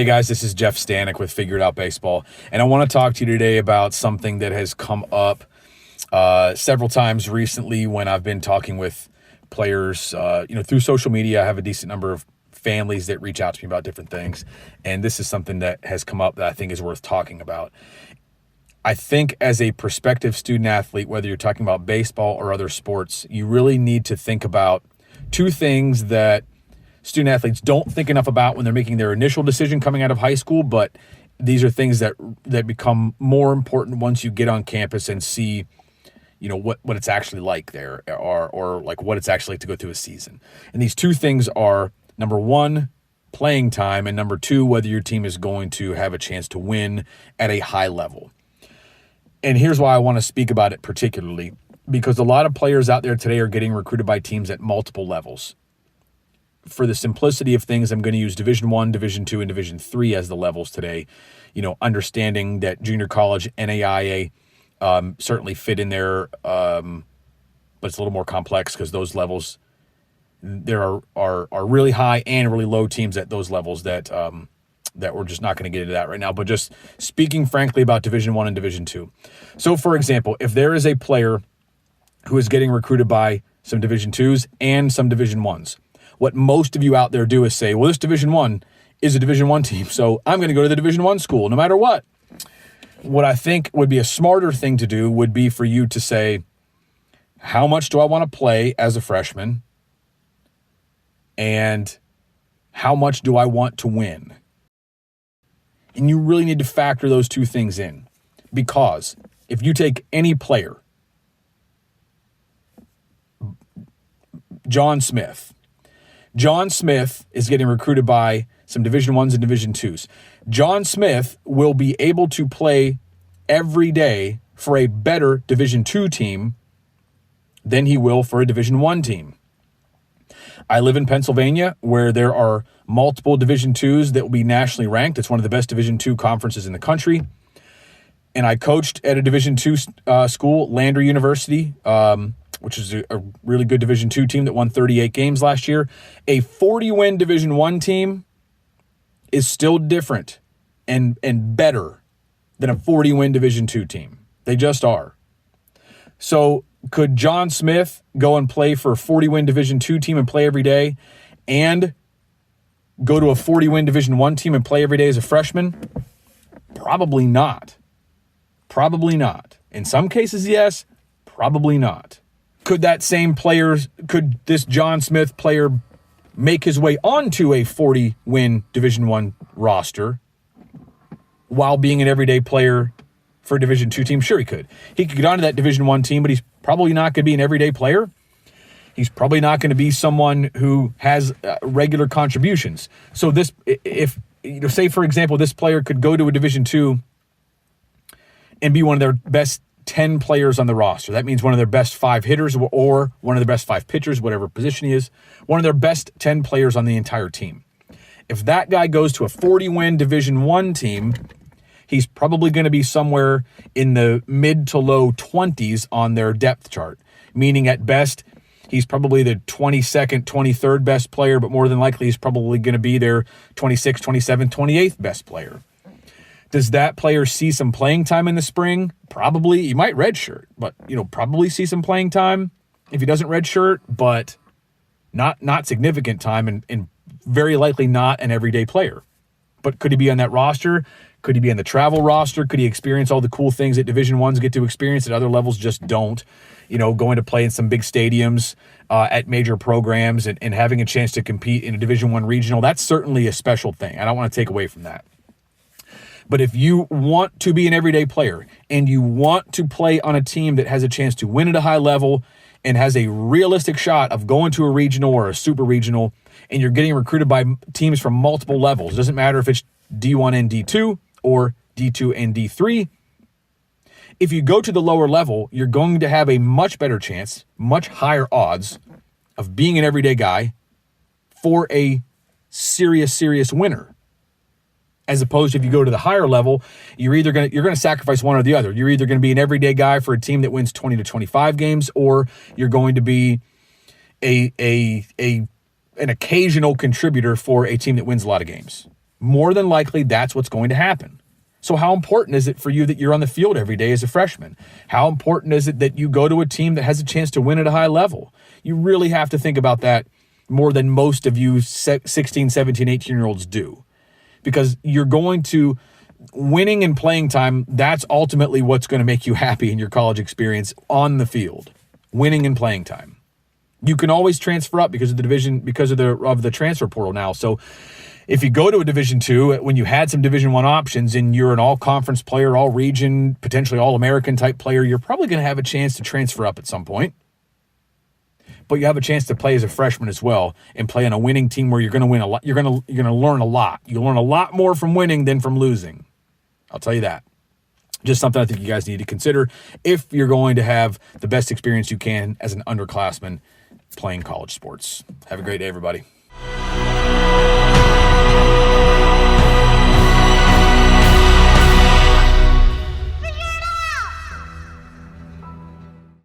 Hey guys, this is Jeff Stanek with Figured Out Baseball, and I want to talk to you today about something that has come up several times recently when I've been talking with players. Through social media, I have a decent number of families that reach out to me about different things, and this is something that has come up that I think is worth talking about. I think as a prospective student athlete, whether you're talking about baseball or other sports, you really need to think about two things that student athletes don't think enough about when they're making their initial decision coming out of high school, but these are things that become more important once you get on campus and see, what it's actually like there, or like what it's actually like to go through a season. And these two things are, number one, playing time, and number two, whether your team is going to have a chance to win at a high level. And here's why I want to speak about it particularly, because a lot of players out there today are getting recruited by teams at multiple levels. For the simplicity of things, I'm going to use Division I, Division II, and Division III as the levels today. Understanding that junior college, NAIA certainly fit in there, but it's a little more complex because those levels, there are really high and really low teams at those levels that we're just not going to get into that right now. But just speaking frankly about Division I and Division II. So, for example, if there is a player who is getting recruited by some Division IIs and some Division Is, what most of you out there do is say, well, this Division I is a Division I team, so I'm going to go to the Division I school no matter what. What I think would be a smarter thing to do would be for you to say, how much do I want to play as a freshman? And how much do I want to win? And you really need to factor those two things in. Because if you take any player, John Smith is getting recruited by some Division Is and Division IIs. John Smith will be able to play every day for a better Division II team than he will for a Division I team. I live in Pennsylvania, where there are multiple Division IIs that will be nationally ranked. It's one of the best Division II conferences in the country. And I coached at a Division II school, Lander University, which is a really good Division II team that won 38 games last year. A 40-win Division I team is still different and better than a 40-win Division II team. They just are. So could John Smith go and play for a 40-win Division II team and play every day, and go to a 40-win Division I team and play every day as a freshman? Probably not. Probably not. In some cases, yes. Probably not. Could this John Smith player make his way onto a 40-win Division I roster while being an everyday player for a Division II team? Sure, he could. He could get onto that Division I team, but he's probably not going to be an everyday player. He's probably not going to be someone who has regular contributions. So say, for example, this player could go to a Division II and be one of their best 10 players on the roster. That means one of their best 5 hitters or one of their best 5 pitchers, whatever position he is, one of their best 10 players on the entire team. If that guy goes to a 40-win Division I team, he's probably going to be somewhere in the mid to low 20s on their depth chart, meaning at best, he's probably the 22nd, 23rd best player, but more than likely he's probably going to be their 26th, 27th, 28th best player. Does that player see some playing time in the spring? Probably. He might redshirt, but probably see some playing time if he doesn't redshirt, but not significant time, and very likely not an everyday player. But could he be on that roster? Could he be on the travel roster? Could he experience all the cool things that Division Is get to experience that other levels just don't? Going to play in some big stadiums at major programs and having a chance to compete in a Division I regional, that's certainly a special thing. I don't want to take away from that. But if you want to be an everyday player and you want to play on a team that has a chance to win at a high level and has a realistic shot of going to a regional or a super regional, and you're getting recruited by teams from multiple levels, it doesn't matter if it's D1 and D2 or D2 and D3, if you go to the lower level, you're going to have a much better chance, much higher odds of being an everyday guy for a serious winner. As opposed to if you go to the higher level, you're going to sacrifice one or the other. You're either going to be an everyday guy for a team that wins 20 to 25 games, or you're going to be an occasional contributor for a team that wins a lot of games. More than likely, that's what's going to happen. So how important is it for you that you're on the field every day as a freshman? How important is it that you go to a team that has a chance to win at a high level? You really have to think about that more than most of you 16, 17, 18-year-olds do. Because you're going to, winning and playing time, that's ultimately what's going to make you happy in your college experience on the field. Winning and playing time. You can always transfer up because of the transfer portal now. So if you go to a Division II, when you had some Division I options and you're an all-conference player, all-region, potentially all-American type player, you're probably going to have a chance to transfer up at some point. But you have a chance to play as a freshman as well and play on a winning team where you're going to win a lot. You're going to learn a lot. You'll learn a lot more from winning than from losing. I'll tell you that. Just something I think you guys need to consider if you're going to have the best experience you can as an underclassman playing college sports. Have a great day, everybody.